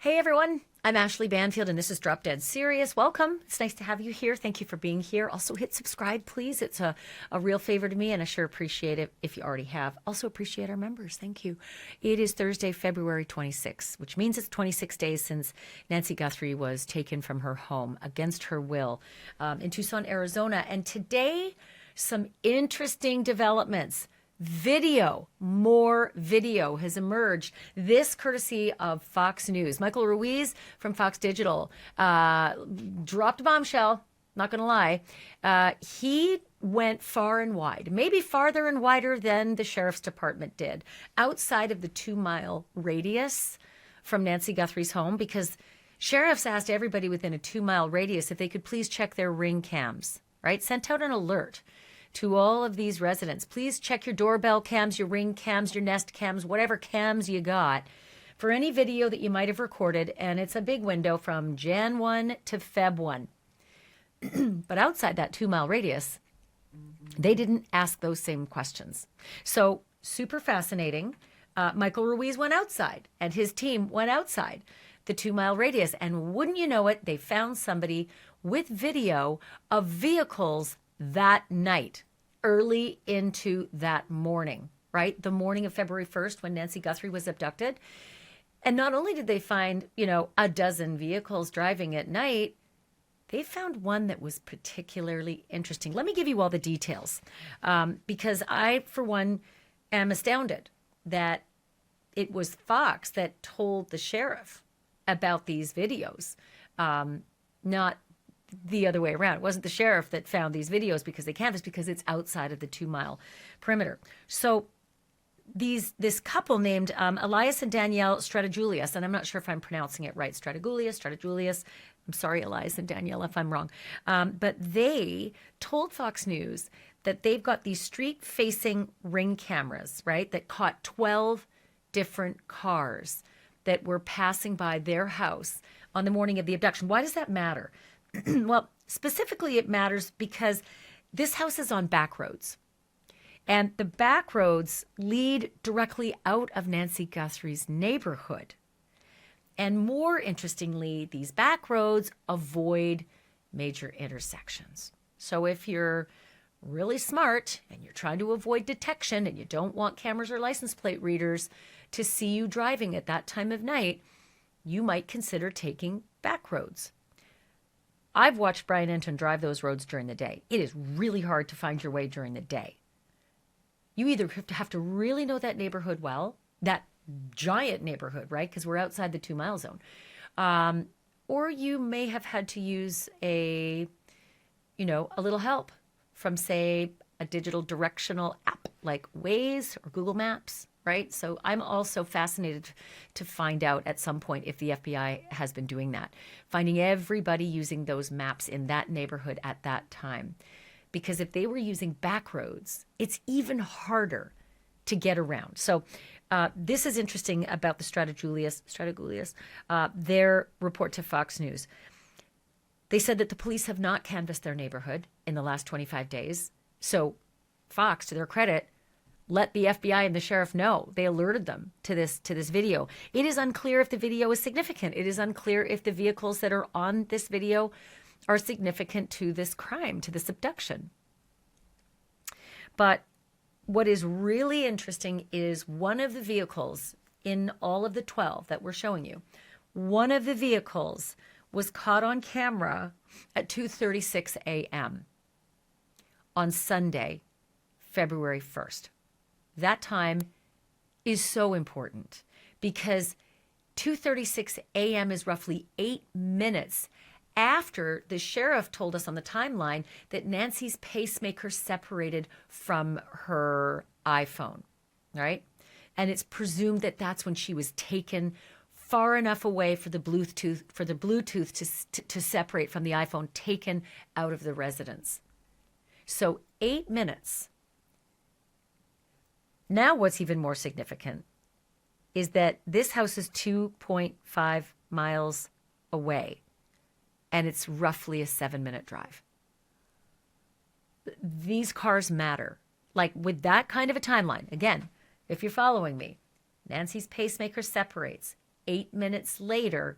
Hey everyone, I'm Ashleigh Banfield and this is Drop Dead Serious. Welcome. It's nice to have you here. Thank you for being here. Also hit subscribe, please. It's a real favor to me and I sure appreciate it if you already have. Also appreciate our members. Thank you. It is Thursday, February 26th, which means it's 26 days since Nancy Guthrie was taken from her home against her will in Tucson, Arizona. And today, some interesting developments. More video has emerged. This courtesy of Fox News. Michael Ruiz from Fox Digital dropped a bombshell, not going to lie. He went far and wide, maybe farther and wider than the sheriff's department did, outside of the 2-mile radius from Nancy Guthrie's home, because sheriffs asked everybody within a 2-mile radius if they could please check their ring cams, right? Sent out an alert to all of these residents. Please check your doorbell cams, your ring cams, your Nest cams, whatever cams you got for any video that you might have recorded. And it's a big window from Jan 1 to Feb 1. But outside that 2-mile radius, they didn't ask those same questions. So super fascinating. Michael Ruiz went outside and his team went outside the 2-mile radius. And wouldn't you know it, they found somebody with video of vehicles that night, early into that morning, right? The morning of February 1st when Nancy Guthrie was abducted. And not only did they find, a dozen vehicles driving at night, they found one that was particularly interesting. Let me give you all the details because I, for one, am astounded that it was Fox that told the sheriff about these videos, not the other way around. It wasn't the sheriff that found these videos because they canvassed, because it's outside of the 2-mile perimeter. So this couple named Elias and Danielle Stratajulius, and I'm not sure if I'm pronouncing it right, Stratajulius. I'm sorry, Elias and Danielle, if I'm wrong. But they told Fox News that they've got these street-facing ring cameras, right, that caught 12 different cars that were passing by their house on the morning of the abduction. Why does that matter? Well, specifically it matters because this house is on back roads. And the back roads lead directly out of Nancy Guthrie's neighborhood. And more interestingly, these back roads avoid major intersections. So if you're really smart and you're trying to avoid detection and you don't want cameras or license plate readers to see you driving at that time of night, you might consider taking back roads. I've watched Brian Enton drive those roads during the day. It is really hard to find your way during the day. You either have to really know that neighborhood well, that giant neighborhood, right? Because we're outside the 2-mile zone. Or you may have had to use a little help from, say, a digital directional app like Waze or Google Maps, right? So I'm also fascinated to find out at some point if the FBI has been doing that, finding everybody using those maps in that neighborhood at that time. Because if they were using back roads, it's even harder to get around. So this is interesting about the Stratajulius, their report to Fox News. They said that the police have not canvassed their neighborhood in the last 25 days. So Fox, to their credit, let the FBI and the sheriff know. They alerted them to this video. It is unclear if the video is significant. It is unclear if the vehicles that are on this video are significant to this crime, to this abduction. But what is really interesting is one of the vehicles in all of the 12 that we're showing you, one of the vehicles was caught on camera at 2:36 a.m. on Sunday, February 1st. That time is so important because 2:36 a.m. is roughly 8 minutes after the sheriff told us on the timeline that Nancy's pacemaker separated from her iPhone, right? And it's presumed that that's when she was taken far enough away for the Bluetooth to separate from the iPhone, taken out of the residence. So 8 minutes. Now what's even more significant is that this house is 2.5 miles away, and it's roughly a 7-minute drive. These cars matter. Like with that kind of a timeline, again, if you're following me, Nancy's pacemaker separates 8 minutes later,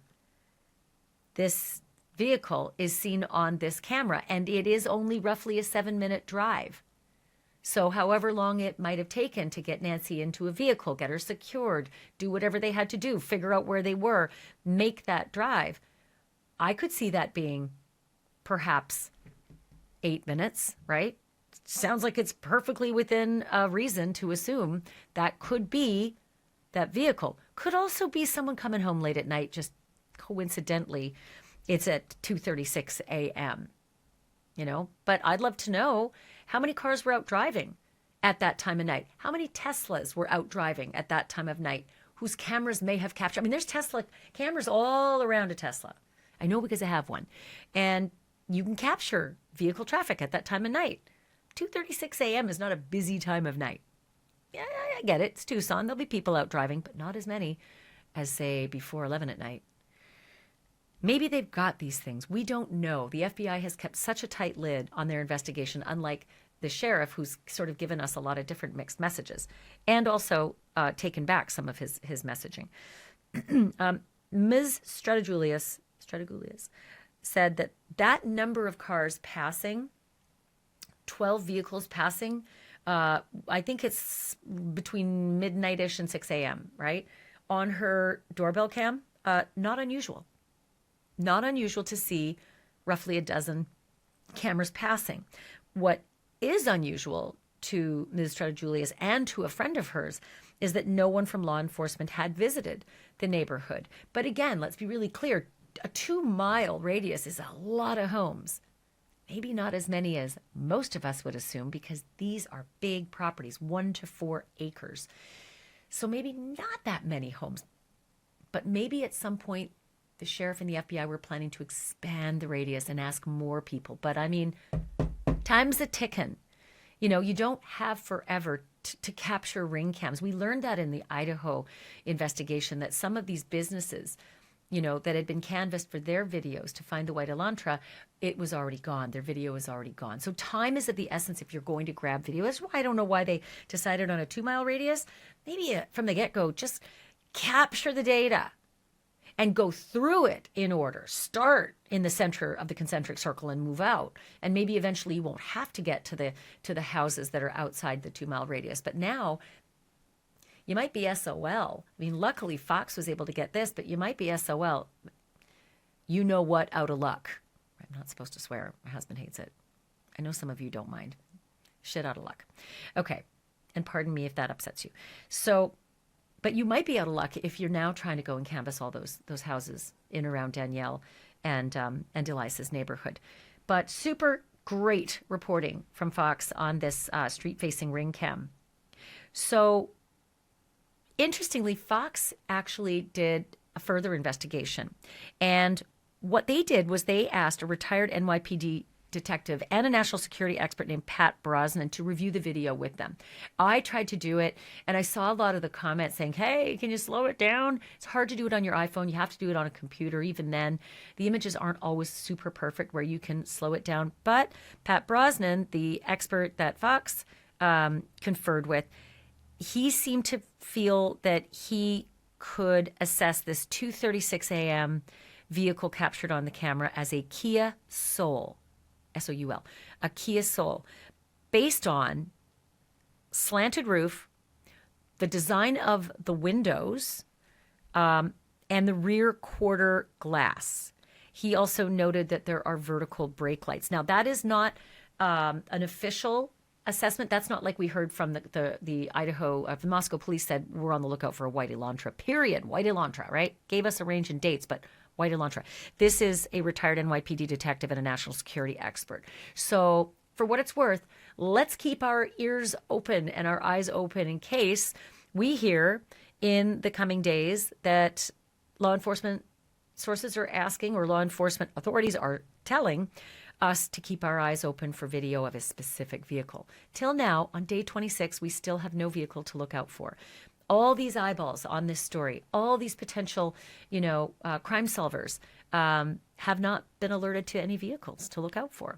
this vehicle is seen on this camera, and it is only roughly a 7-minute drive. So however long it might have taken to get Nancy into a vehicle, get her secured, do whatever they had to do, figure out where they were, make that drive, I could see that being perhaps 8 minutes, right? Sounds like it's perfectly within reason to assume that could be that vehicle. Could also be someone coming home late at night, just coincidentally. It's at 2:36 a.m., But I'd love to know how many cars were out driving at that time of night. How many Teslas were out driving at that time of night whose cameras may have captured. I mean, there's Tesla cameras all around a Tesla. I know because I have one. And you can capture vehicle traffic at that time of night. 2:36 a.m. is not a busy time of night. Yeah, I get it. It's Tucson. There'll be people out driving, but not as many as, say, before 11 at night. Maybe they've got these things. We don't know. The FBI has kept such a tight lid on their investigation, unlike the sheriff, who's sort of given us a lot of different mixed messages and also taken back some of his messaging. Ms. Strategulius said that number of cars passing, 12 vehicles passing, I think it's between midnight-ish and 6 a.m., right? On her doorbell cam, not unusual. Not unusual to see roughly a dozen cameras passing. What is unusual to Ms. Strategulius and to a friend of hers is that no one from law enforcement had visited the neighborhood. But again, let's be really clear, a 2-mile radius is a lot of homes. Maybe not as many as most of us would assume, because these are big properties, 1 to 4 acres. So maybe not that many homes, but maybe at some point the sheriff and the FBI were planning to expand the radius and ask more people. But I mean, time's a ticking. You don't have forever to capture ring cams. We learned that in the Idaho investigation, that some of these businesses, that had been canvassed for their videos to find the white Elantra, it was already gone. Their video was already gone. So time is of the essence if you're going to grab video. That's why I don't know why they decided on a 2-mile radius. Maybe from the get-go, just capture the data and go through it in order. Start in the center of the concentric circle and move out. And maybe eventually you won't have to get to the houses that are outside the 2-mile radius. But now you might be SOL. I mean, luckily Fox was able to get this, but you might be SOL. You know what? Out of luck. I'm not supposed to swear. My husband hates it. I know some of you don't mind. Shit out of luck. Okay. And pardon me if that upsets you. But you might be out of luck if you're now trying to go and canvass all those houses in around Danielle and Elisa's neighborhood. But super great reporting from Fox on this street-facing ring cam. So interestingly, Fox actually did a further investigation. And what they did was they asked a retired NYPD detective and a national security expert named Pat Brosnan to review the video with them. I tried to do it, and I saw a lot of the comments saying, hey, can you slow it down? It's hard to do it on your iPhone. You have to do it on a computer. Even then, the images aren't always super perfect where you can slow it down. But Pat Brosnan, the expert that Fox conferred with, he seemed to feel that he could assess this 2:36 a.m. vehicle captured on the camera as a Kia Soul. S-O-U-L, a Kia Soul, based on slanted roof, the design of the windows, and the rear quarter glass. He also noted that there are vertical brake lights. Now, that is not an official assessment. That's not like we heard from the Idaho, the Moscow police said we're on the lookout for a white Elantra, period. White Elantra, right? Gave us a range and dates, but white Elantra. This is a retired NYPD detective and a national security expert. So for what it's worth, let's keep our ears open and our eyes open in case we hear in the coming days that law enforcement sources are asking, or law enforcement authorities are telling us to keep our eyes open for video of a specific vehicle. Till now, on day 26, we still have no vehicle to look out for. All these eyeballs on this story, all these potential, crime solvers have not been alerted to any vehicles to look out for.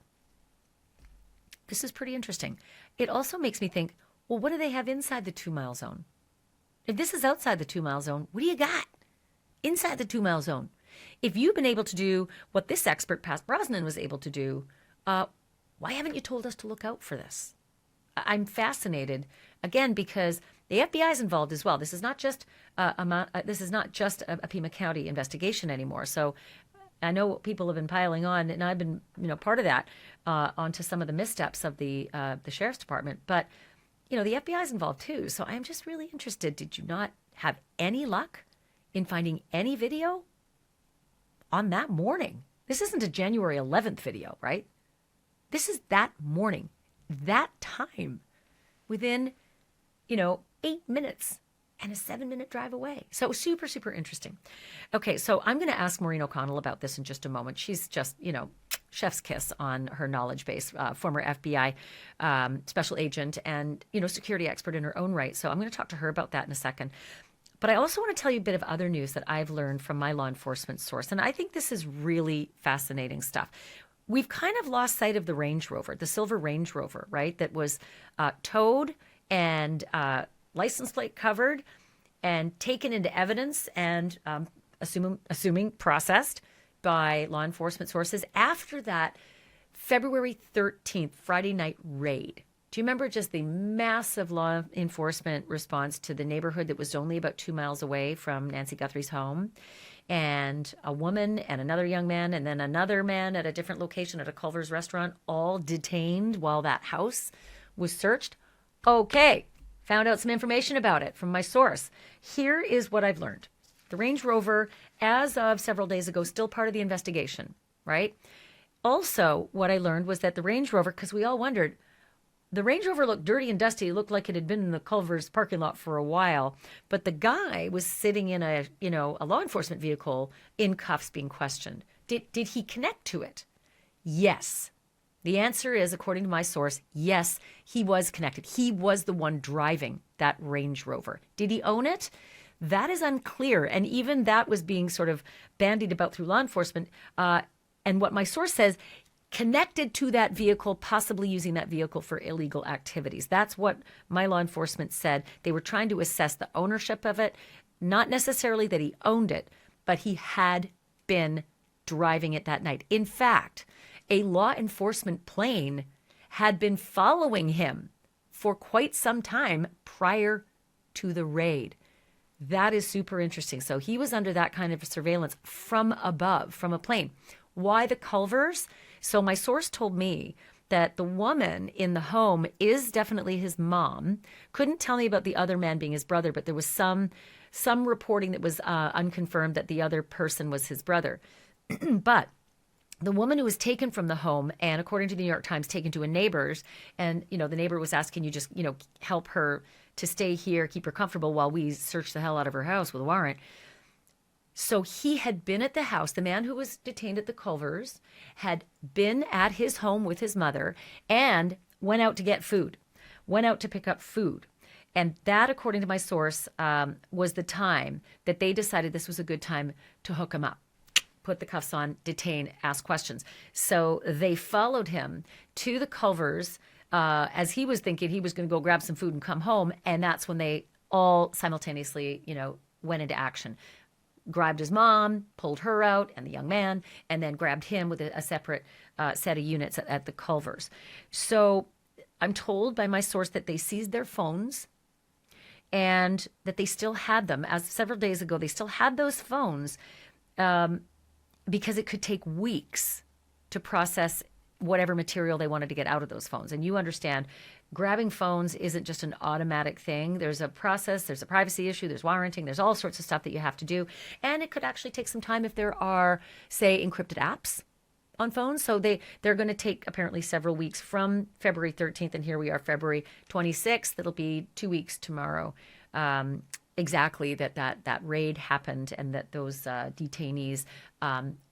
This is pretty interesting. It also makes me think, well, what do they have inside the 2-mile zone? If this is outside the 2-mile zone, what do you got inside the 2-mile zone. If you've been able to do what this expert, Pat Brosnan, was able to do, why haven't you told us to look out for this? I'm fascinated, again, because the FBI is involved as well. This is not just a Pima County investigation anymore. So I know people have been piling on, and I've been, part of that, onto some of the missteps of the sheriff's department. But the FBI is involved too. So I'm just really interested. Did you not have any luck in finding any video on that morning? This isn't a January 11th video, right? This is that morning, that time, within, 8 minutes and a 7-minute drive away. So super, super interesting. Okay, so I'm going to ask Maureen O'Connell about this in just a moment. She's just, chef's kiss on her knowledge base, former FBI special agent and, security expert in her own right. So I'm going to talk to her about that in a second. But I also want to tell you a bit of other news that I've learned from my law enforcement source. And I think this is really fascinating stuff. We've kind of lost sight of the Range Rover, the silver Range Rover, right? That was towed and license plate covered and taken into evidence and assuming processed by law enforcement sources after that February 13th Friday night raid. Do you remember just the massive law enforcement response to the neighborhood that was only about 2 miles away from Nancy Guthrie's home? And a woman and another young man and then another man at a different location at a Culver's restaurant, all detained while that house was searched. Okay, found out some information about it from my source. Here is what I've learned. The Range Rover, as of several days ago, still part of the investigation, right? Also, what I learned was that the Range Rover, because we all wondered, the Range Rover looked dirty and dusty. It looked like it had been in the Culver's parking lot for a while. But the guy was sitting in a law enforcement vehicle in cuffs being questioned. Did he connect to it? Yes. The answer is, according to my source, yes, he was connected. He was the one driving that Range Rover. Did he own it? That is unclear. And even that was being sort of bandied about through law enforcement. And what my source says, connected to that vehicle, possibly using that vehicle for illegal activities. That's what my law enforcement said. They were trying to assess the ownership of it, not necessarily that he owned it, but he had been driving it that night. In fact, a law enforcement plane had been following him for quite some time prior to the raid. That is super interesting. So he was under that kind of surveillance from above, from a plane. Why the Culvers? So my source told me that the woman in the home is definitely his mom. Couldn't tell me about the other man being his brother, but there was some reporting that was unconfirmed that the other person was his brother. But the woman who was taken from the home and, according to the New York Times, taken to a neighbor's, and, the neighbor was asking you just, help her to stay here, keep her comfortable while we search the hell out of her house with a warrant. So he had been at the house. The man who was detained at the Culvers had been at his home with his mother and went out to get food, went out to pick up food. And that, according to my source, was the time that they decided this was a good time to hook him up, put the cuffs on, detain, ask questions. So they followed him to the Culvers as he was thinking he was going to go grab some food and come home. And that's when they all simultaneously, went into action. Grabbed his mom, pulled her out, and the young man, and then grabbed him with a separate set of units at the Culvers. So I'm told by my source that they seized their phones and that they still had them. As several days ago, they still had those phones because it could take weeks to process whatever material they wanted to get out of those phones. And you understand, grabbing phones isn't just an automatic thing. There's a process, there's a privacy issue, there's warranting, there's all sorts of stuff that you have to do. And it could actually take some time if there are, say, encrypted apps on phones. So they're going to take apparently several weeks from February 13th, and here we are, February 26th. It'll be 2 weeks tomorrow. Exactly that raid happened and that those detainees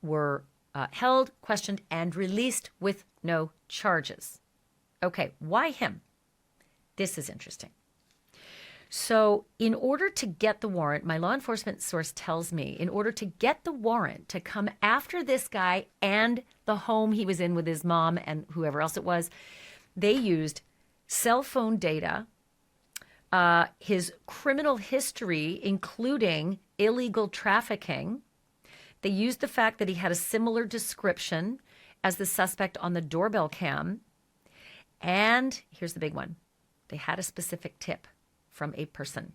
were held, questioned, and released with no charges. Okay, why him? This is interesting. So in order to get the warrant, my law enforcement source tells me, in order to get the warrant to come after this guy and the home he was in with his mom and whoever else it was, they used cell phone data, his criminal history, including illegal trafficking. They used the fact that he had a similar description as the suspect on the doorbell cam. And here's the big one. They had a specific tip from a person.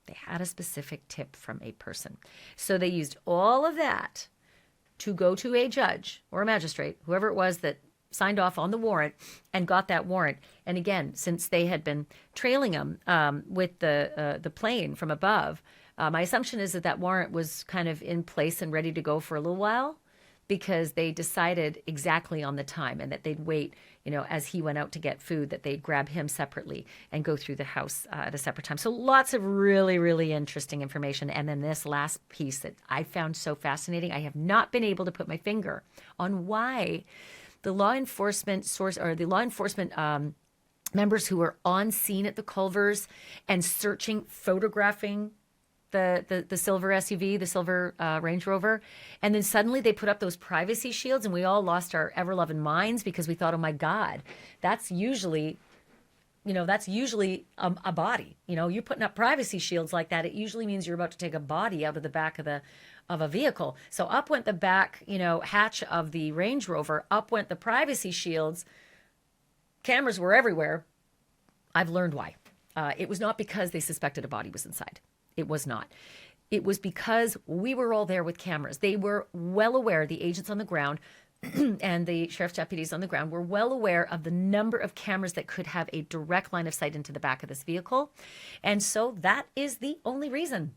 They had a specific tip from a person. So they used all of that to go to a judge or a magistrate, whoever it was that signed off on the warrant and got that warrant. And again, since they had been trailing him with the plane from above, my assumption is that that warrant was kind of in place and ready to go for a little while, because they decided exactly on the time, and that they'd wait, as he went out to get food, that they'd grab him separately and go through the house at a separate time. So lots of really, really interesting information. And then this last piece that I found so fascinating, I have not been able to put my finger on why the law enforcement members who were on scene at the Culvers and searching, photographing the silver SUV, the silver Range Rover, and then suddenly they put up those privacy shields, and we all lost our ever-loving minds because we thought, oh my God, that's usually a body. You're putting up privacy shields like that, it usually means you're about to take a body out of the back of a vehicle. So up went the back, hatch of the Range Rover, up went the privacy shields. Cameras were everywhere. I've learned why. It was not because they suspected a body was inside. It was not. It was because we were all there with cameras. They were well aware, the agents on the ground and the sheriff's deputies on the ground were well aware of the number of cameras that could have a direct line of sight into the back of this vehicle. And so that is the only reason.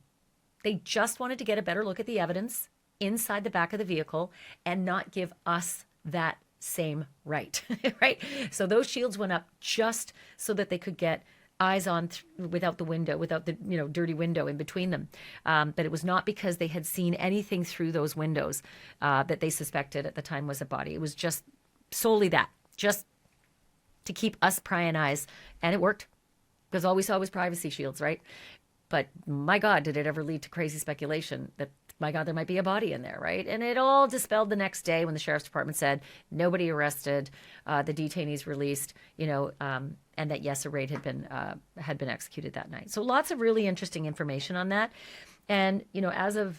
They just wanted to get a better look at the evidence inside the back of the vehicle and not give us that same right, right? So those shields went up just so that they could get eyes on without the window, without the dirty window in between them. But it was not because they had seen anything through those windows that they suspected at the time was a body. It was just solely that, just to keep us prying eyes. And it worked, because all we saw was privacy shields, right? But my God, did it ever lead to crazy speculation that, my God, there might be a body in there, right? And it all dispelled the next day when the sheriff's department said nobody arrested, the detainees released, and that yes, a raid had been executed that night. So lots of really interesting information on that. And as of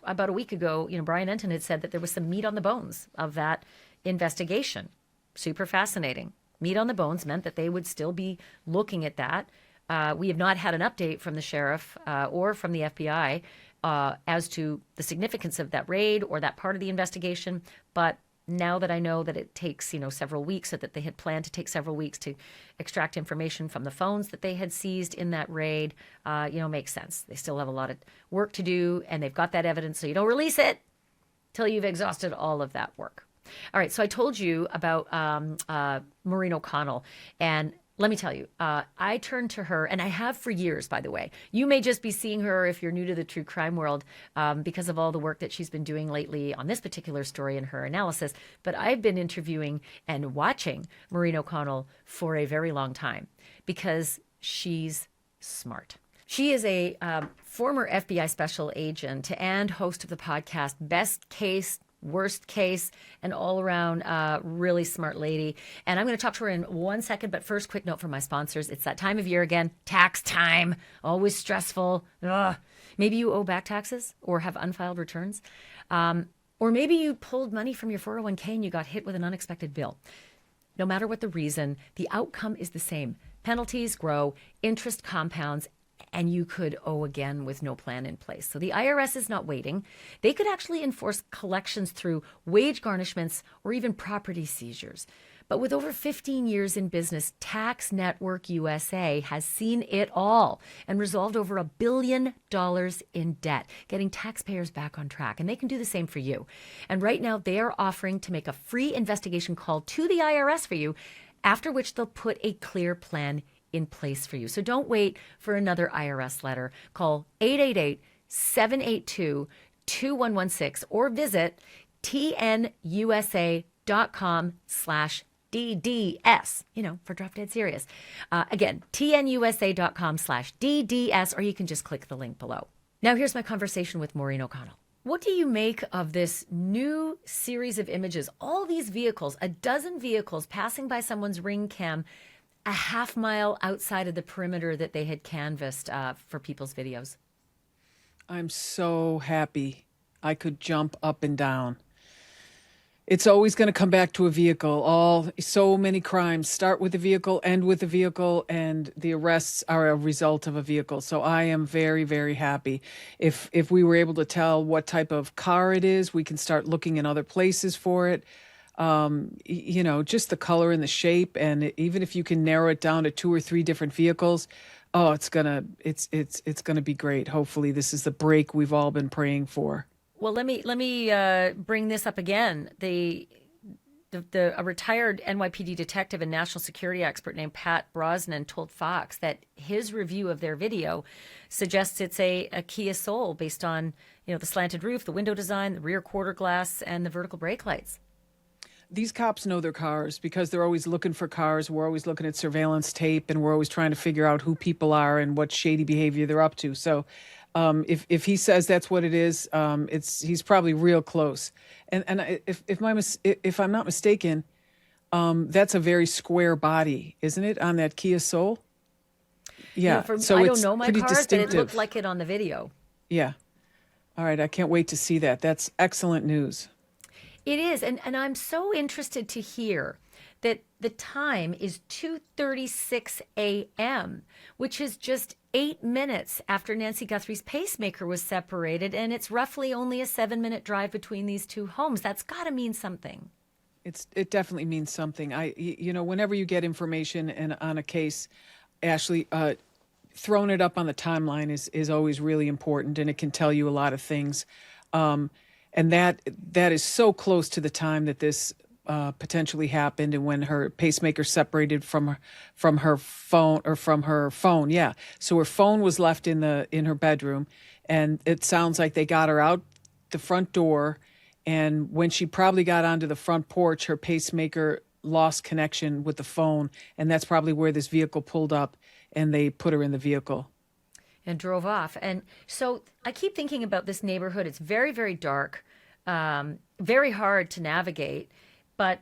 about a week ago, Brian Enton had said that there was some meat on the bones of that investigation. Super fascinating. Meat on the bones meant that they would still be looking at that. We have not had an update from the sheriff or from the FBI as to the significance of that raid or that part of the investigation. But now that I know that it takes, several weeks, that they had planned to take several weeks to extract information from the phones that they had seized in that raid, makes sense. They still have a lot of work to do, and they've got that evidence, so you don't release it till you've exhausted all of that work. All right, so I told you about Maureen O'Connell, and let me tell you, I turned to her, and I have for years, by the way. You may just be seeing her if you're new to the true crime world because of all the work that she's been doing lately on this particular story and her analysis. But I've been interviewing and watching Maureen O'Connell for a very long time because she's smart. She is a former FBI special agent and host of the podcast Best Case, Worst Case, and all around really smart lady. And I'm going to talk to her in 1 second, but first, quick note from my sponsors. It's that time of year again, tax time, always stressful. Ugh. Maybe you owe back taxes or have unfiled returns. Or maybe you pulled money from your 401k and you got hit with an unexpected bill. No matter what the reason, the outcome is the same. Penalties grow, interest compounds, and you could owe again with no plan in place. So the IRS is not waiting. They could actually enforce collections through wage garnishments or even property seizures. But with over 15 years in business, Tax Network USA has seen it all and resolved over $1 billion in debt, getting taxpayers back on track. And they can do the same for you. And right now, they are offering to make a free investigation call to the IRS for you, after which they'll put a clear plan in place for you. So don't wait for another IRS letter. Call 888-782-2116 or visit tnusa.com/DDS, for Drop Dead Serious. Again, tnusa.com/DDS, or you can just click the link below. Now here's my conversation with Maureen O'Connell. What do you make of this new series of images? All these vehicles, a dozen vehicles passing by someone's ring cam a half mile outside of the perimeter that they had canvassed for people's videos. I'm so happy I could jump up and down. It's always going to come back to a vehicle. So many crimes start with a vehicle, end with a vehicle, and the arrests are a result of a vehicle. So I am very, very happy. If we were able to tell what type of car it is, we can start looking in other places for it. Just the color and the shape, and even if you can narrow it down to 2 or 3 different vehicles, oh, it's gonna be great. Hopefully, this is the break we've all been praying for. Well, let me bring this up again. A retired NYPD detective and national security expert named Pat Brosnan told Fox that his review of their video suggests it's a Kia Soul based on the slanted roof, the window design, the rear quarter glass, and the vertical brake lights. These cops know their cars because they're always looking for cars. We're always looking at surveillance tape, and we're always trying to figure out who people are and what shady behavior they're up to. So if he says that's what it is, he's probably real close. And if I'm not mistaken, that's a very square body, isn't it, on that Kia Soul? Yeah. So I it's don't know my pretty cars, but it distinctive. looked like it on the video. Yeah. All right. I can't wait to see that. That's excellent news. It is, and I'm so interested to hear that the time is 2:36 a.m., which is just 8 minutes after Nancy Guthrie's pacemaker was separated, and it's roughly only a 7-minute drive between these two homes. That's got to mean something. It definitely means something. Whenever you get information on a case, Ashleigh, throwing it up on the timeline is always really important, and it can tell you a lot of things. And that is so close to the time that this potentially happened, and when her pacemaker separated from her phone. Yeah, so her phone was left in her bedroom, and it sounds like they got her out the front door, and when she probably got onto the front porch, her pacemaker lost connection with the phone, and that's probably where this vehicle pulled up, and they put her in the vehicle. And drove off. And so I keep thinking about this neighborhood. It's very, very dark, very hard to navigate. But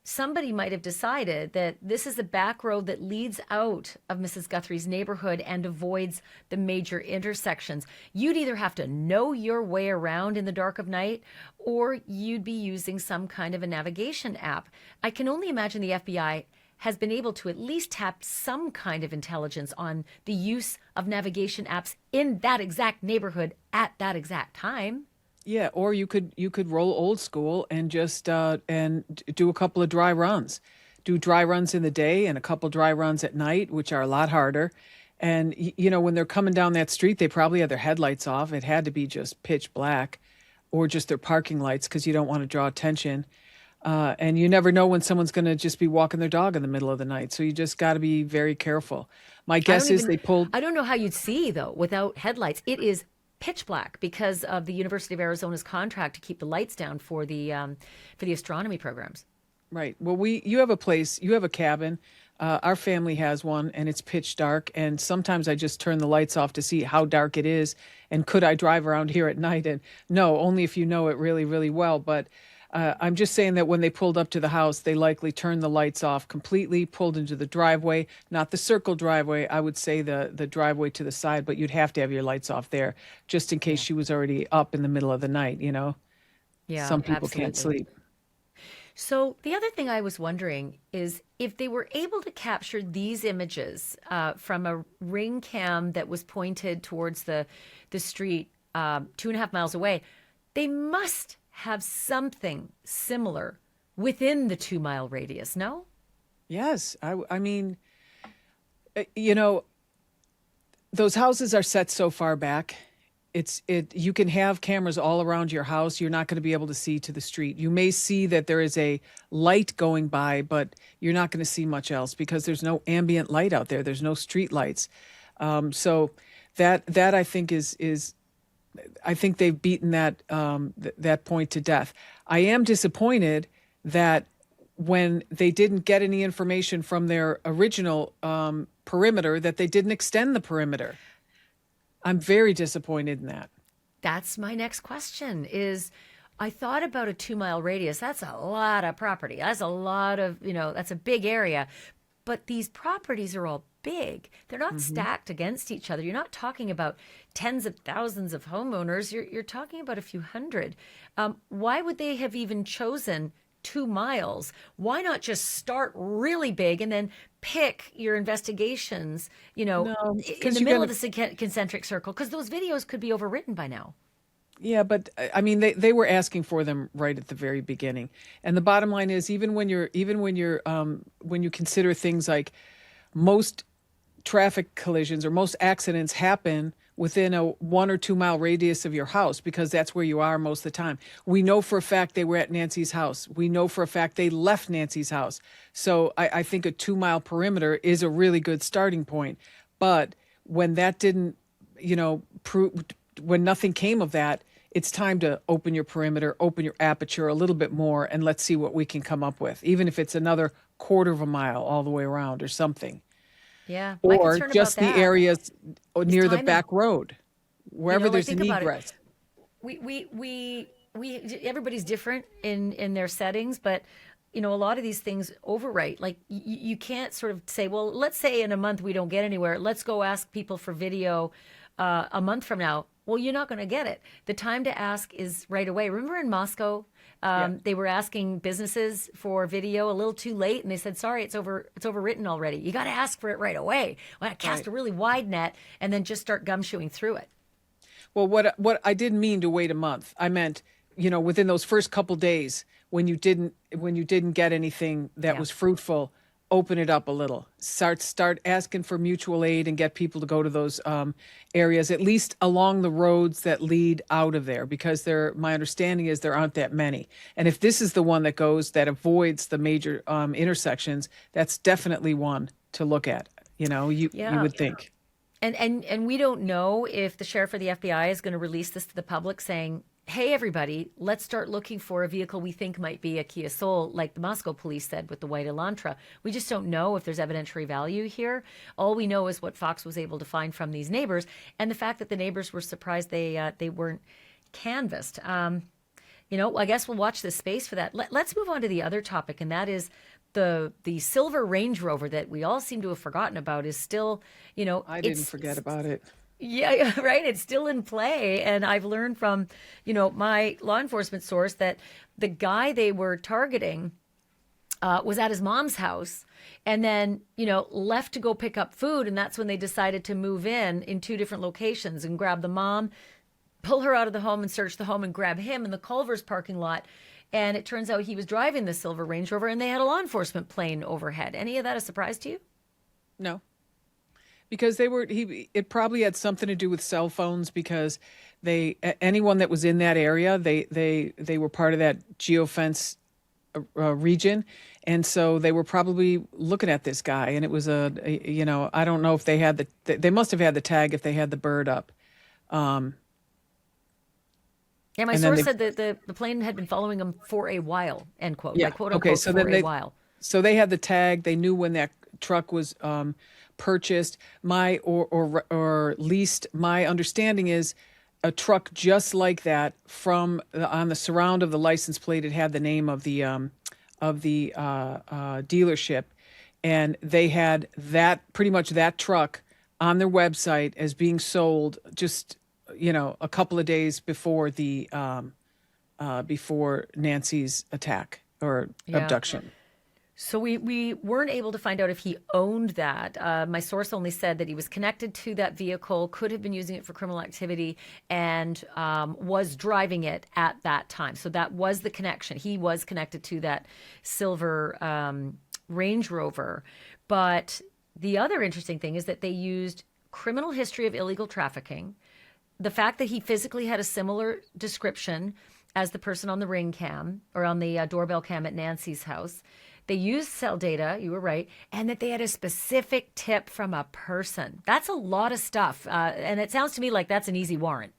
somebody might have decided that this is a back road that leads out of Mrs. Guthrie's neighborhood and avoids the major intersections. You'd either have to know your way around in the dark of night, or you'd be using some kind of a navigation app. I can only imagine the FBI has been able to at least tap some kind of intelligence on the use of navigation apps in that exact neighborhood at that exact time. Yeah, or you could roll old school and just do a couple of dry runs. Do dry runs in the day and a couple dry runs at night, which are a lot harder. And when they're coming down that street, they probably had their headlights off. It had to be just pitch black, or just their parking lights, because you don't want to draw attention. And you never know when someone's going to just be walking their dog in the middle of the night. So you just got to be very careful. My guess is they pulled. I don't know how you'd see, though, without headlights. It is pitch black because of the University of Arizona's contract to keep the lights down for the astronomy programs. Right. Well, you have a cabin. Our family has one, and it's pitch dark. And sometimes I just turn the lights off to see how dark it is, and could I drive around here at night? And no, only if you know it really, really well. But I'm just saying that when they pulled up to the house, they likely turned the lights off completely, pulled into the driveway, not the circle driveway. I would say the driveway to the side, but you'd have to have your lights off there just in case she was already up in the middle of the night. Yeah, some people absolutely. can't sleep. So the other thing I was wondering is if they were able to capture these images from a ring cam that was pointed towards the street 2.5 miles away, they must have something similar within the 2-mile radius, no? Yes. I mean, those houses are set so far back. You can have cameras all around your house. You're not going to be able to see to the street. You may see that there is a light going by, but you're not going to see much else because there's no ambient light out there. There's no street lights. So that I think is I think they've beaten that point to death. I am disappointed that when they didn't get any information from their original perimeter, that they didn't extend the perimeter. I'm very disappointed in that. That's my next question is I thought about a 2-mile radius. That's a lot of property. That's a lot of, that's a big area. but these properties are all big. They're not stacked against each other. You're not talking about tens of thousands of homeowners. You're talking about a few hundred. Why would they have even chosen 2 miles? Why not just start really big and then pick your investigations, No, in because the you middle got of the concentric circle? Because those videos could be overwritten by now. Yeah, but I mean, they were asking for them right at the very beginning. And the bottom line is, when you consider things like most traffic collisions or most accidents happen within a 1 or 2 mile radius of your house, because that's where you are most of the time. We know for a fact they were at Nancy's house. We know for a fact they left Nancy's house. So I think a 2 mile perimeter is a really good starting point. But when that didn't, prove, when nothing came of that, it's time to open your perimeter, open your aperture a little bit more, and let's see what we can come up with, even if it's another quarter of a mile all the way around or something. Yeah, my Or concern about just the that areas is near the timing. back road, wherever there's Think an about it. egress. We everybody's different in their settings, but a lot of these things overwrite. Like you can't sort of say, well, let's say in a month we don't get anywhere. Let's go ask people for video a month from now. Well, you're not going to get it. The time to ask is right away. Remember in Moscow, Yeah, they were asking businesses for video a little too late, and they said, "Sorry, it's overwritten already. You got to ask for it right away. Well, cast right. a really wide net, and then just start gumshoeing through it." Well, what I didn't mean to wait a month. I meant, within those first couple days when you didn't get anything that Yeah. was fruitful, open it up a little. Start asking for mutual aid and get people to go to those areas, at least along the roads that lead out of there, because my understanding is there aren't that many. And if this is the one that avoids the major intersections, that's definitely one to look at. You Yeah. would think. And we don't know if the sheriff or the FBI is going to release this to the public saying, hey, everybody, let's start looking for a vehicle we think might be a Kia Soul, like the Moscow police said with the white Elantra. We just don't know if there's evidentiary value here. All we know is what Fox was able to find from these neighbors, and the fact that the neighbors were surprised they weren't canvassed. I guess we'll watch this space for that. Let's move on to the other topic, and that is the silver Range Rover that we all seem to have forgotten about is still, I didn't it's forget about it. yeah, right. It's still in play. And I've learned from, my law enforcement source that the guy they were targeting was at his mom's house and then, left to go pick up food. And that's when they decided to move in 2 different locations and grab the mom, pull her out of the home and search the home and grab him in the Culver's parking lot. And it turns out he was driving the silver Range Rover and they had a law enforcement plane overhead. Any of that a surprise to you? No. Because it probably had something to do with cell phones, because anyone that was in that area, they were part of that geofence region. And so they were probably looking at this guy, and it was I don't know if they must have had the tag if they had the bird up. Yeah, my And then source said that the plane had been following him for a while, end quote. yeah, Like, quote okay. unquote, So for then a while. so they had the tag. They knew when that truck was purchased. Or leased. My understanding is a truck just like that on the surround of the license plate. It had the name of the dealership, and they had pretty much that truck on their website as being sold just a couple of days before before Nancy's attack or Yeah. abduction. So we weren't able to find out if he owned that. My source only said that he was connected to that vehicle, could have been using it for criminal activity, and was driving it at that time. So that was the connection. He was connected to that silver Range Rover. But the other interesting thing is that they used criminal history of illegal trafficking, the fact that he physically had a similar description as the person on the Ring cam or on the doorbell cam at Nancy's house. They used cell data, you were right, and that they had a specific tip from a person. That's a lot of stuff. And it sounds to me like that's an easy warrant.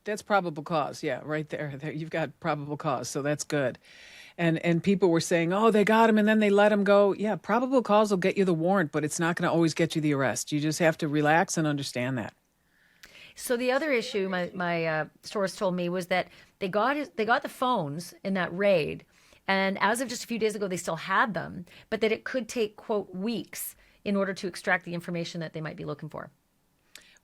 That's probable cause. Yeah, right there. There you've got probable cause. So that's good. And people were saying, "Oh, they got him and then they let him go." Yeah, probable cause will get you the warrant, but it's not going to always get you the arrest. You just have to relax and understand that. So the other issue my source told me was that they got the phones in that raid, And as of just a few days ago, they still had them, but that it could take, quote, weeks in order to extract the information that they might be looking for.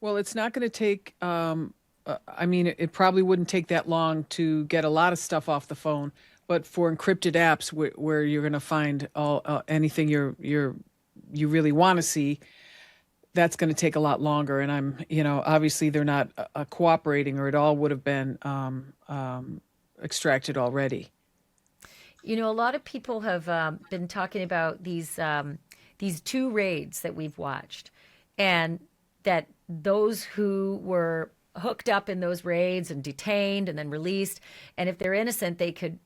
Well, it's not going to take, I mean, it probably wouldn't take that long to get a lot of stuff off the phone. But for encrypted apps where you're going to find all anything you really want to see, that's going to take a lot longer. And obviously they're not cooperating, or it all would have been extracted already. A lot of people have been talking about these two raids that we've watched, and that those who were hooked up in those raids and detained and then released, and if they're innocent, they could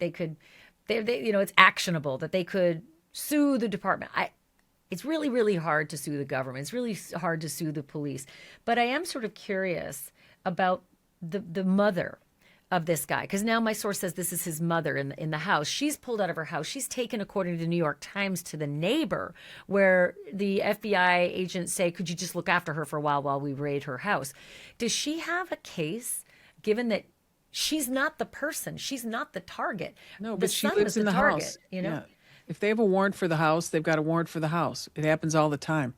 it's actionable, that they could sue the department. It's really, really hard to sue the government. It's really hard to sue the police. But I am sort of curious about the mother of this guy, because now my source says this is his mother in the house. She's pulled out of her house. She's taken, according to the New York Times, to the neighbor, where the FBI agents say, could you just look after her for a while we raid her house? Does she have a case, given that she's not the person, she's not the target? No, the but she son lives was the in the target, house. Yeah. If they have a warrant for the house, they've got a warrant for the house. It happens all the time.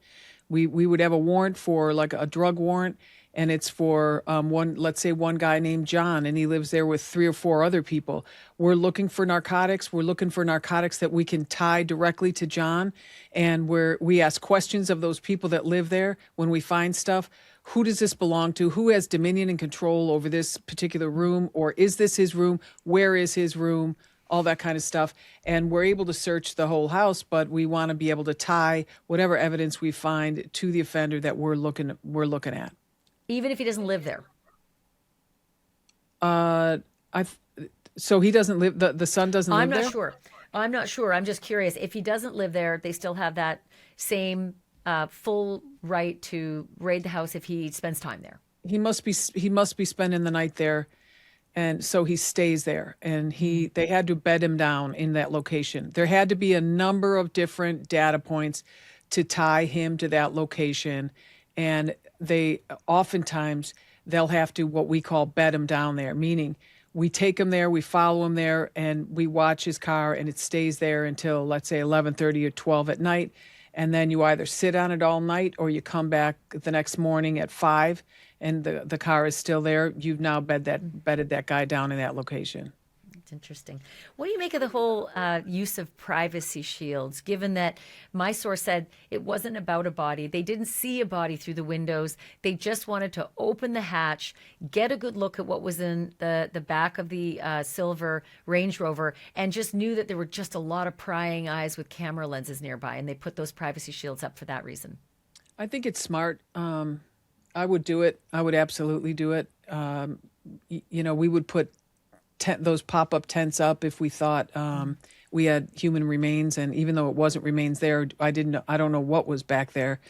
We would have a warrant for, like, a drug warrant, and it's for let's say one guy named John, and he lives there with 3 or 4 other people. We're looking for narcotics. We're looking for narcotics that we can tie directly to John, and we ask questions of those people that live there when we find stuff. Who does this belong to? Who has dominion and control over this particular room? Or is this his room? Where is his room? All that kind of stuff. And we're able to search the whole house, but we want to be able to tie whatever evidence we find to the offender that we're looking at. Even if he doesn't live there. So he doesn't live. The son doesn't live there? I'm not sure. I'm just curious. If he doesn't live there, they still have that same full right to raid the house if he spends time there. He must be spending the night there, and so he stays there. And they had to bed him down in that location. There had to be a number of different data points to tie him to that location, and oftentimes they'll have to, what we call, bed him down there, meaning we take him there, we follow him there, and we watch his car, and it stays there until, let's say, 11:30 or 12 at night. And then you either sit on it all night, or you come back the next morning at 5 and the car is still there. You've now bedded that guy down in that location. It's interesting. What do you make of the whole use of privacy shields, given that my source said it wasn't about a body? They didn't see a body through the windows. They just wanted to open the hatch, get a good look at what was in the back of the silver Range Rover, and just knew that there were just a lot of prying eyes with camera lenses nearby, and they put those privacy shields up for that reason. I think it's smart. I would do it. I would absolutely do it. We would put those pop-up tents up if we thought we had human remains, and even though it wasn't remains there, I don't know what was back there.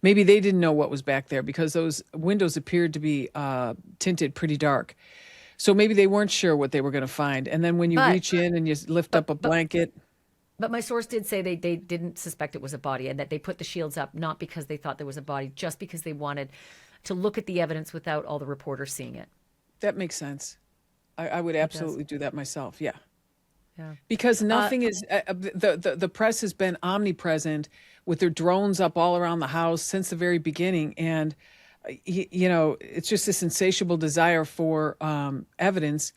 Maybe they didn't know what was back there because those windows appeared to be tinted pretty dark. So maybe they weren't sure what they were going to find. And then when you reach in and you lift up a blanket. But my source did say they didn't suspect it was a body, and that they put the shields up not because they thought there was a body, just because they wanted to look at the evidence without all the reporters seeing it. That makes sense. I would absolutely do that myself. Yeah. Yeah. Because nothing is the press has been omnipresent with their drones up all around the house since the very beginning, and it's just this insatiable desire for evidence.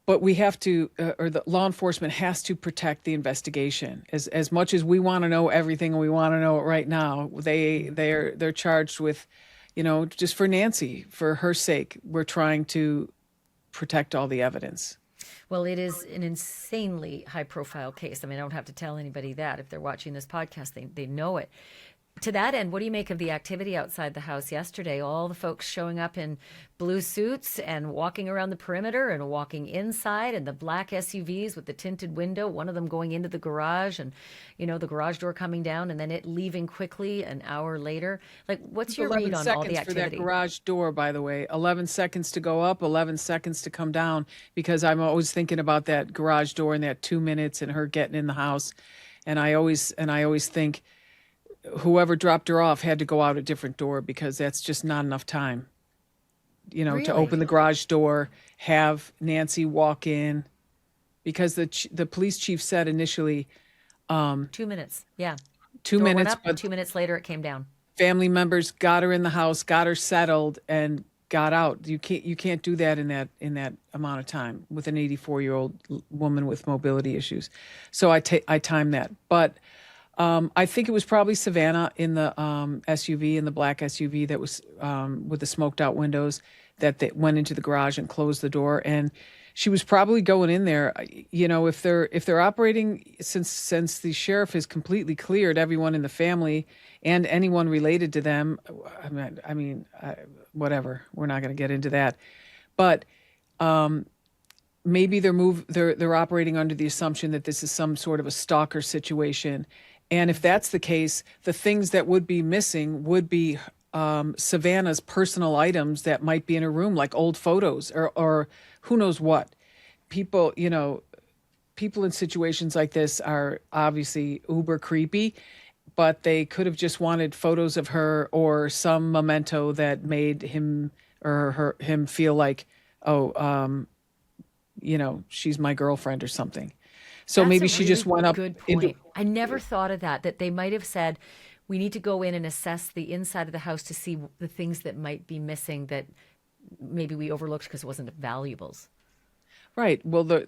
But we have to, or the law enforcement has to protect the investigation as much as we want to know everything and we want to know it right now. They're charged with, just for Nancy, for her sake, we're trying to protect all the evidence. Well, it is an insanely high-profile case. I mean, I don't have to tell anybody that. If they're watching this podcast, they know it. To that end, what do you make of the activity outside the house yesterday? All the folks showing up in blue suits and walking around the perimeter and walking inside, and the black SUVs with the tinted window, one of them going into the garage, and, the garage door coming down and then it leaving quickly an hour later. Like, what's your read on all the activity? 11 seconds for that garage door, by the way. 11 seconds to go up, 11 seconds to come down, because I'm always thinking about that garage door and that 2 minutes and her getting in the house. And I always think, whoever dropped her off had to go out a different door, because that's just not enough time, Really? to open the garage door, have Nancy walk in. because the police chief said initially 2 minutes. Yeah. 2 minutes, Door went up, and but 2 minutes later it came down. family members got her in the house, got her settled, and got out. You can't do that in that amount of time with an 84-year-old woman with mobility issues. So I timed that, but I think it was probably Savannah in the SUV, in the black SUV that was with the smoked out windows, that they went into the garage and closed the door, and she was probably going in there. If they're operating, since the sheriff has completely cleared everyone in the family and anyone related to them. Whatever. We're not going to get into that, but maybe they're operating under the assumption that this is some sort of a stalker situation. And if that's the case, the things that would be missing would be Savannah's personal items that might be in her room, like old photos or who knows what. People in situations like this are obviously uber creepy, but they could have just wanted photos of her or some memento that made him or him feel like, oh, she's my girlfriend or something. So That's maybe a she really just went up good into. point. I never thought of that they might have said, we need to go in and assess the inside of the house to see the things that might be missing that maybe we overlooked because it wasn't valuables. Right. Well,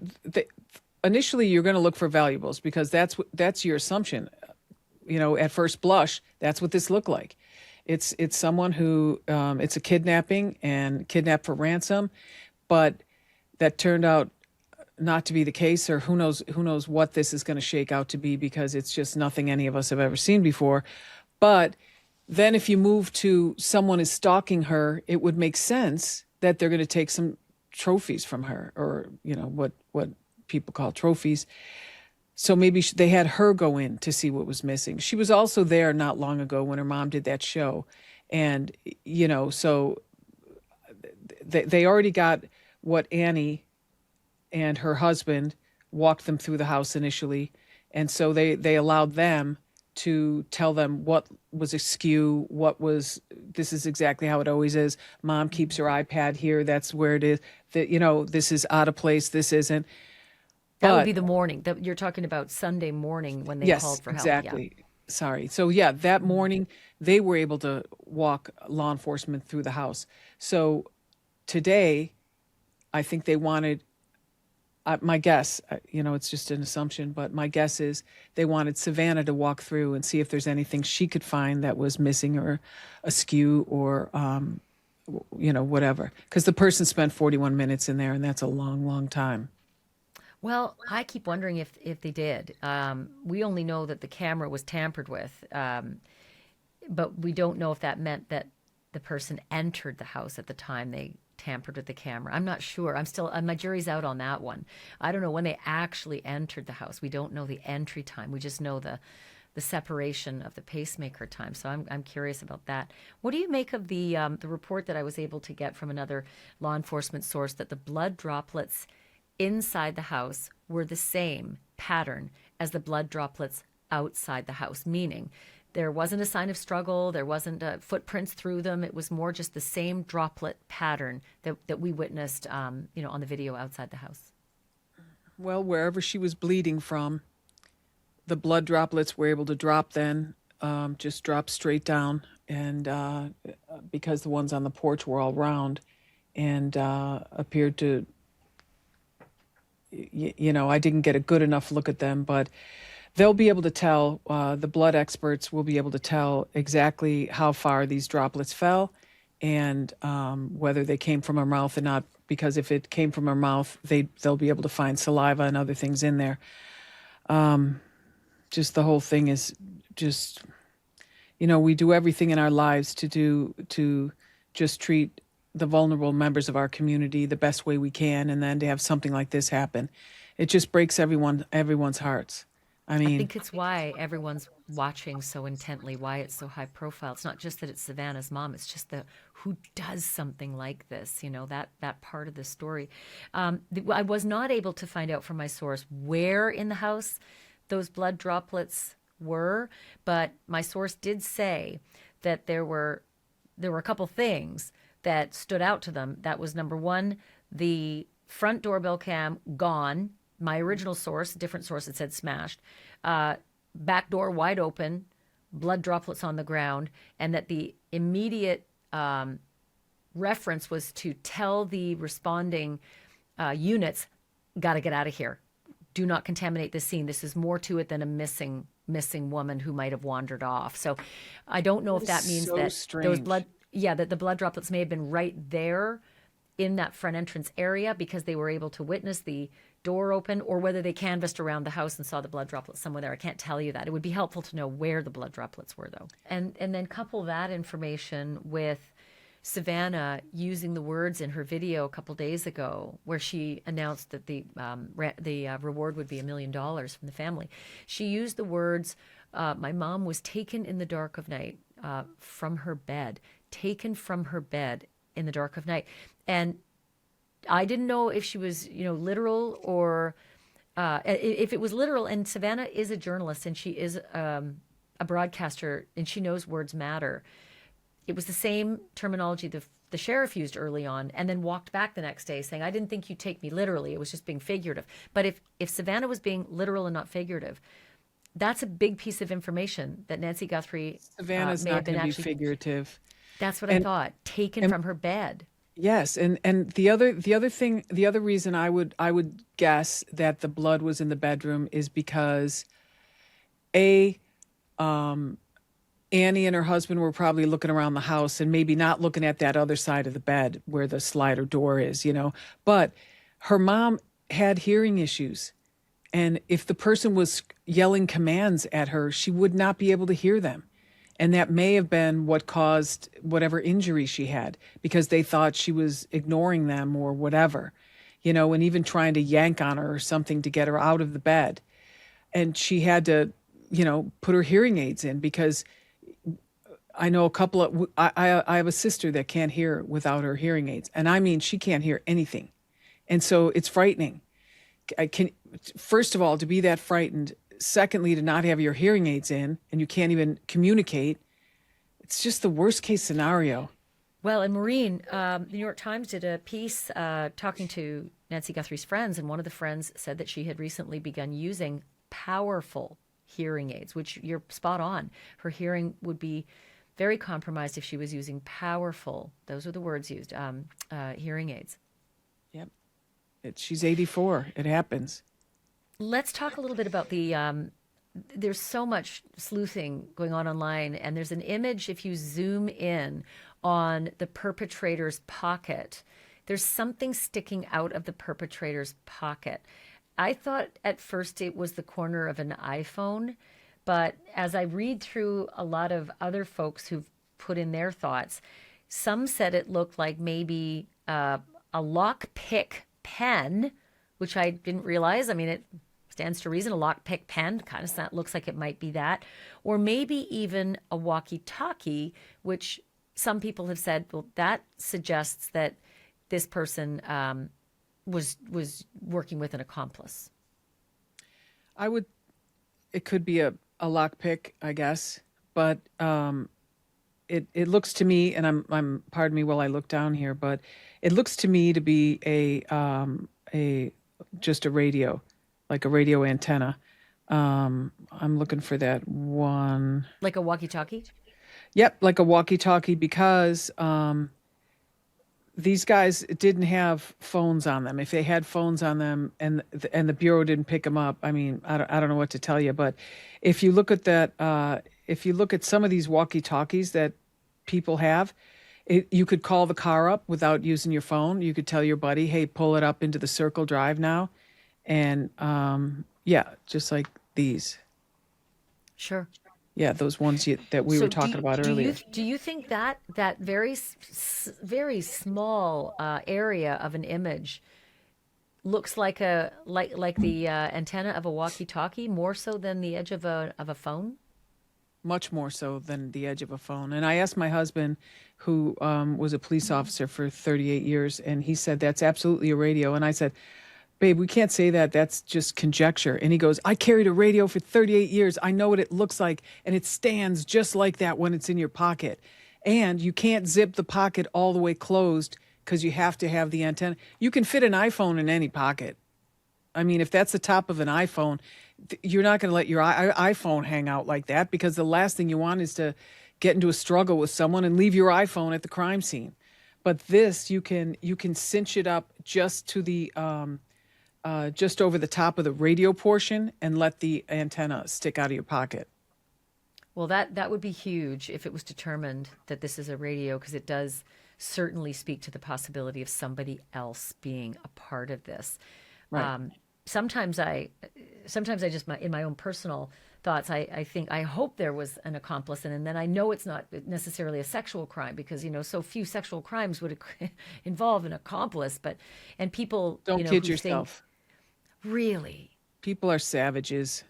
initially you're going to look for valuables because that's your assumption. At first blush, that's what this looked like. It's someone who it's a kidnapping and kidnapped for ransom, but that turned out not to be the case, or who knows what this is going to shake out to be, because it's just nothing any of us have ever seen before. But then if you move to someone is stalking her, it would make sense that they're going to take some trophies from her, or what people call trophies. So maybe they had her go in to see what was missing. She was also there not long ago when her mom did that show, and so they already got what Annie and her husband walked them through the house initially, and so they allowed them to tell them what was askew, this is exactly how it always is. Mom keeps her iPad here, that's where it is. This is out of place, this isn't. That would be the morning that you're talking about, Sunday morning when they Yes, called for help. exactly. Yeah. Sorry. So yeah, that morning they were able to walk law enforcement through the house. So today, I think they wanted, my guess, it's just an assumption, but my guess is they wanted Savannah to walk through and see if there's anything she could find that was missing or askew or, whatever. Because the person spent 41 minutes in there, and that's a long, long time. Well, I keep wondering if they did. We only know that the camera was tampered with, but we don't know if that meant that the person entered the house at the time they tampered with the camera. I'm not sure. I'm still, my jury's out on that one. I don't know when they actually entered the house. We don't know the entry time. We just know the separation of the pacemaker time. So I'm curious about that. What do you make of the report that I was able to get from another law enforcement source that the blood droplets inside the house were the same pattern as the blood droplets outside the house, meaning there wasn't a sign of struggle, there wasn't footprints through them. It was more just the same droplet pattern that we witnessed, on the video outside the house. Well, wherever she was bleeding from, the blood droplets were able to drop then, just drop straight down, and because the ones on the porch were all round and appeared to, I didn't get a good enough look at them, but they'll be able to tell, the blood experts will be able to tell exactly how far these droplets fell and whether they came from her mouth or not, because if it came from her mouth, they'll be able to find saliva and other things in there. Just the whole thing is just, we do everything in our lives to just treat the vulnerable members of our community the best way we can, and then to have something like this happen, it just breaks everyone's hearts. I I mean, think it's why everyone's watching so intently, why it's so high profile. It's not just that it's Savannah's mom, it's just who does something like this, that part of the story. I was not able to find out from my source where in the house those blood droplets were, but my source did say that there were a couple things that stood out to them. That was number one, the front doorbell cam gone, my original source, a different source, it said smashed. Back door wide open, blood droplets on the ground, and that the immediate reference was to tell the responding units, got to get out of here. Do not contaminate the scene. This is more to it than a missing woman who might have wandered off. So I don't know if that means so that those strange. that the blood droplets may have been right there in that front entrance area because they were able to witness the door open, or whether they canvassed around the house and saw the blood droplets somewhere there. I can't tell you that. It would be helpful to know where the blood droplets were, though. And then couple that information with Savannah using the words in her video a couple days ago, where she announced that the reward would be $1 million from the family. She used the words, "My mom was taken in the dark of night from her bed, taken from her bed in the dark of night," and I didn't know if she was, literal or if it was literal. And Savannah is a journalist, and she is a broadcaster, and she knows words matter. It was the same terminology the sheriff used early on, and then walked back the next day saying, "I didn't think you'd take me literally. It was just being figurative." But if Savannah was being literal and not figurative, that's a big piece of information that Nancy Guthrie Savannah's may not have been going to be actually. figurative. That's what I thought. Taken from her bed. Yes, and the other reason I would guess that the blood was in the bedroom is because Annie and her husband were probably looking around the house and maybe not looking at that other side of the bed where the slider door is, But her mom had hearing issues. And if the person was yelling commands at her, she would not be able to hear them. And that may have been what caused whatever injury she had, because they thought she was ignoring them or whatever, and even trying to yank on her or something to get her out of the bed. And she had to, put her hearing aids in, because I know I have a sister that can't hear without her hearing aids. And I mean, she can't hear anything. And so it's frightening. First of all, to be that frightened. Secondly, to not have your hearing aids in and you can't even communicate. It's just the worst case scenario. Well, and Maureen, the New York Times did a piece talking to Nancy Guthrie's friends, and one of the friends said that she had recently begun using powerful hearing aids, which you're spot on. Her hearing would be very compromised if she was using powerful, those are the words used, hearing aids. Yep. She's 84. It happens. Let's talk a little bit about there's so much sleuthing going on online, and there's an image, if you zoom in on the perpetrator's pocket, there's something sticking out of the perpetrator's pocket. I thought at first it was the corner of an iPhone, but as I read through a lot of other folks who've put in their thoughts, some said it looked like maybe a lockpick pen, which I didn't realize. I mean, it stands to reason. A lockpick pen kind of looks like it might be that. Or maybe even a walkie-talkie, which some people have said, well, that suggests that this person was working with an accomplice. It could be a lockpick, I guess. But it looks to me, and I'm pardon me while I look down here, but it looks to me to be just a radio, like a radio antenna. I'm looking for that one. Like a walkie-talkie? Yep, like a walkie-talkie, because these guys didn't have phones on them. If they had phones on them and the bureau didn't pick them up, I mean, I don't know what to tell you. But if you look at that, if you look at some of these walkie-talkies that people have, you could call the car up without using your phone. You could tell your buddy, hey, pull it up into the Circle Drive now. And yeah, just like these. Sure. Yeah, those ones that we were talking about earlier. Do you think that very very small area of an image looks like the antenna of a walkie-talkie more so than the edge of a phone? Much more so than the edge of a phone. And I asked my husband, who was a police officer for 38 years, and he said that's absolutely a radio. And I said, babe, we can't say that. That's just conjecture. And he goes, I carried a radio for 38 years. I know what it looks like. And it stands just like that when it's in your pocket. And you can't zip the pocket all the way closed because you have to have the antenna. You can fit an iPhone in any pocket. I mean, if that's the top of an iPhone, you're not going to let your iPhone hang out like that, because the last thing you want is to get into a struggle with someone and leave your iPhone at the crime scene. But this, you can cinch it up just to the just over the top of the radio portion and let the antenna stick out of your pocket. Well, that would be huge if it was determined that this is a radio, because it does certainly speak to the possibility of somebody else being a part of this. Right. Sometimes I just in my own personal thoughts, I think I hope there was an accomplice, and then I know it's not necessarily a sexual crime, because so few sexual crimes would involve an accomplice. But and people Don't kid yourself. Really, People are savages.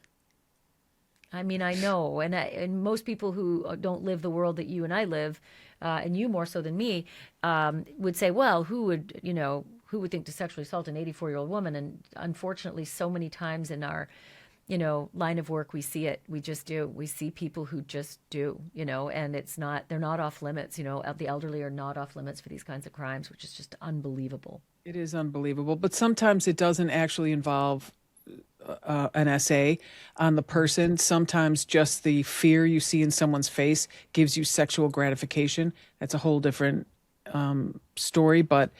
I mean, I know, and most people who don't live the world that you and I live, and you more so than me, would say, well, who would think to sexually assault an 84-year-old woman? And unfortunately, so many times in our, line of work, we see it. We just do. We see people who just do, and they're not off limits. The elderly are not off limits for these kinds of crimes, which is just unbelievable. It is unbelievable, but sometimes it doesn't actually involve an essay on the person. Sometimes just the fear you see in someone's face gives you sexual gratification. That's a whole different story, but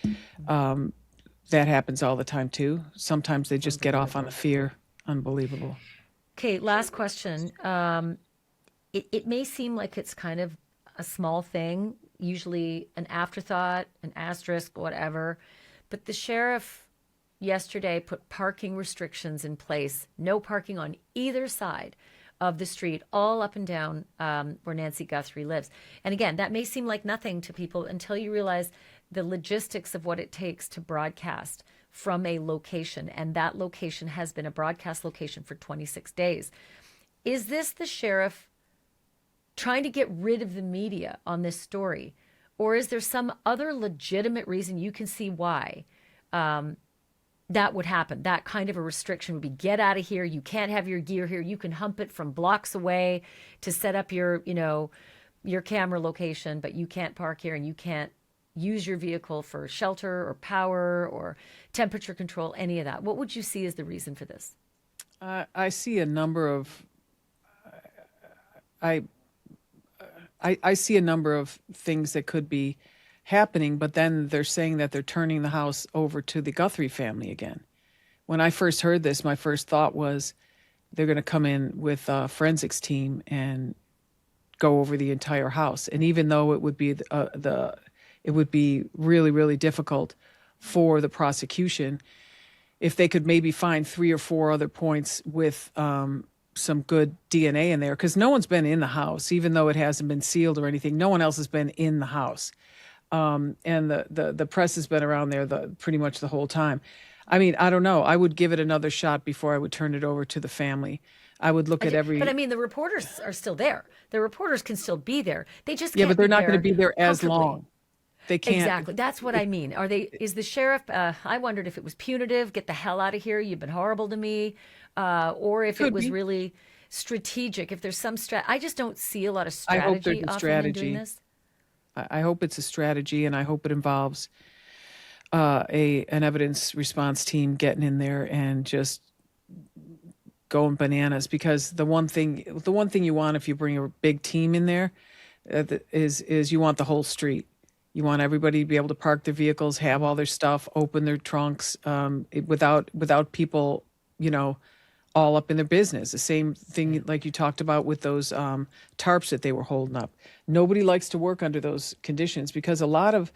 that happens all the time too. Sometimes they just get off on the fear. Unbelievable. Okay, last question. It may seem like it's kind of a small thing, usually an afterthought, an asterisk, whatever, but the sheriff yesterday put parking restrictions in place, no parking on either side of the street, all up and down where Nancy Guthrie lives. And again, that may seem like nothing to people until you realize the logistics of what it takes to broadcast from a location. And that location has been a broadcast location for 26 days. Is this the sheriff trying to get rid of the media on this story? Or is there some other legitimate reason you can see why that would happen? That kind of a restriction would be, get out of here. You can't have your gear here. You can hump it from blocks away to set up your camera location, but you can't park here, and you can't use your vehicle for shelter or power or temperature control, any of that. What would you see as the reason for this? I see a number of I see a number of things that could be happening, but then they're saying that they're turning the house over to the Guthrie family again. When I first heard this, my first thought was they're going to come in with a forensics team and go over the entire house. And even though it would be it would be really, really difficult for the prosecution, if they could maybe find 3 or 4 other points with some good DNA in there, because no one's been in the house, even though it hasn't been sealed or anything. No one else has been in the house. And the press has been around there pretty much the whole time. I mean, I don't know. I would give it another shot before I would turn it over to the family. I would look at every... But I mean, the reporters are still there. The reporters can still be there. They just Yeah, can't but they're be not there going to be there as comfortably. long. They can't... Exactly. That's what I mean. Is the sheriff, I wondered if it was punitive, get the hell out of here, you've been horrible to me, or if it was really strategic, if there's some I just don't see a lot of strategy. I hope there's a often strategy. in doing this. I hope it's a strategy, and I hope it involves an evidence response team getting in there and just going bananas. Because the one thing you want if you bring a big team in there is you want the whole street. You want everybody to be able to park their vehicles, have all their stuff, open their trunks, without people, all up in their business. The same thing like you talked about with those tarps that they were holding up. Nobody likes to work under those conditions, because a lot of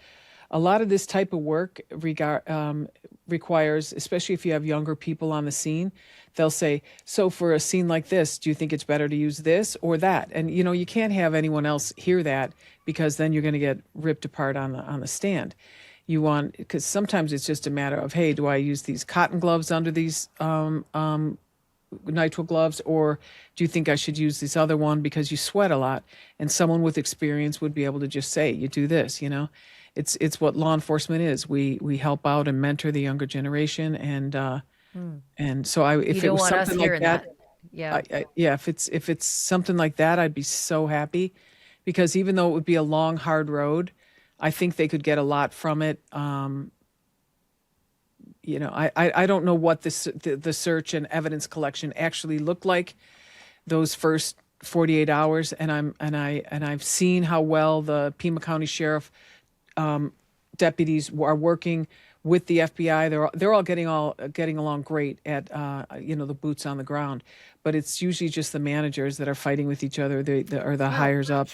this type of work requires, especially if you have younger people on the scene, they'll say, so for a scene like this, do you think it's better to use this or that? And you can't have anyone else hear that, because then you're going to get ripped apart on the stand. Because sometimes it's just a matter of, hey, do I use these cotton gloves under these nitrile gloves, or do you think I should use this other one because you sweat a lot? And someone with experience would be able to just say, you do this. It's what law enforcement is. We help out and mentor the younger generation, and so if it was something like that, yeah, if it's something like that, I'd be so happy, because even though it would be a long, hard road, I think they could get a lot from it. I don't know what the search and evidence collection actually looked like those first 48 hours, and I've seen how well the Pima County Sheriff deputies are working with the FBI. They're all getting along great at the boots on the ground, but it's usually just the managers that are fighting with each other, or the hires up.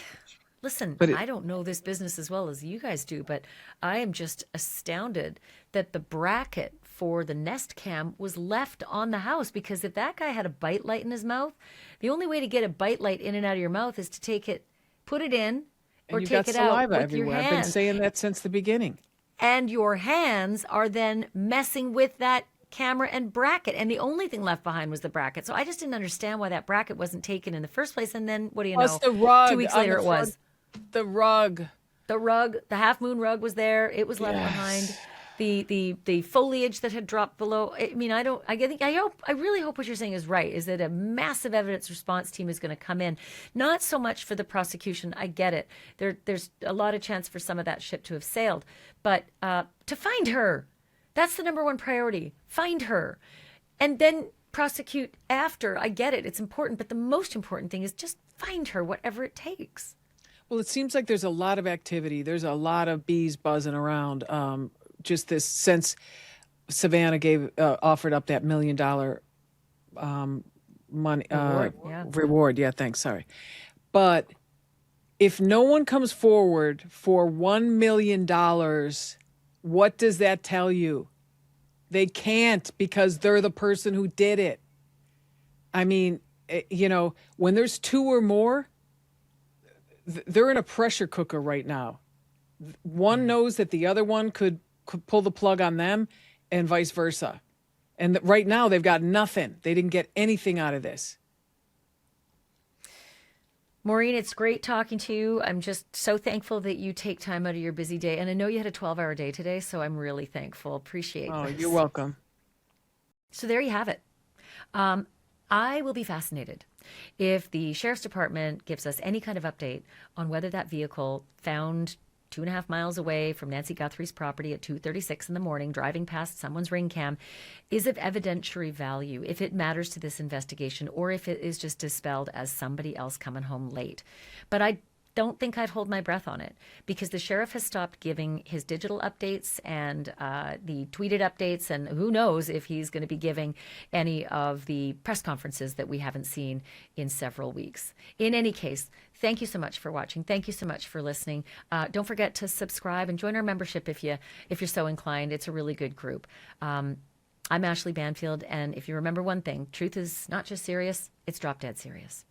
Listen, But I don't know this business as well as you guys do, but I am just astounded that the bracket for the Nest Cam was left on the house, because if that guy had a bite light in his mouth, the only way to get a bite light in and out of your mouth is to take it, put it in, or and you take got it out saliva with everywhere. your I've been hands. saying that since the beginning. And your hands are then messing with that camera and bracket. And the only thing left behind was the bracket. So I just didn't understand why that bracket wasn't taken in the first place. And then, what do you Plus know? the rug 2 weeks on later, the it was. The rug. The rug, the half moon rug was there. It was left behind. The foliage that had dropped below. I mean, I really hope what you're saying is right, is that a massive evidence response team is going to come in. Not so much for the prosecution. I get it. There's a lot of chance for some of that ship to have sailed. But to find her, that's the number one priority. Find her. And then prosecute after. I get it. It's important. But the most important thing is just find her, whatever it takes. Well, it seems like there's a lot of activity. There's a lot of bees buzzing around. Just this since Savannah offered up that $1 million money reward. Yeah, thanks. Sorry, but if no one comes forward for $1 million, what does that tell you? They can't, because they're the person who did it. I mean, when there's two or more, they're in a pressure cooker right now. One knows that the other one could pull the plug on them, and vice versa. And right now they've got nothing. They didn't get anything out of this. Maureen, it's great talking to you. I'm just so thankful that you take time out of your busy day. And I know you had a 12-hour day today, so I'm really thankful. Appreciate it. Oh, you're welcome. So there you have it. I will be fascinated if the Sheriff's Department gives us any kind of update on whether that vehicle found 2.5 miles away from Nancy Guthrie's property at 2:36 in the morning, driving past someone's ring cam, is of evidentiary value, if it matters to this investigation, or if it is just dispelled as somebody else coming home late. But I don't think I'd hold my breath on it, because the sheriff has stopped giving his digital updates and the tweeted updates, and who knows if he's going to be giving any of the press conferences that we haven't seen in several weeks. In any case, thank you so much for watching. Thank you so much for listening. Don't forget to subscribe and join our membership if you're so inclined. It's a really good group. I'm Ashleigh Banfield, and if you remember one thing, truth is not just serious, it's drop dead serious.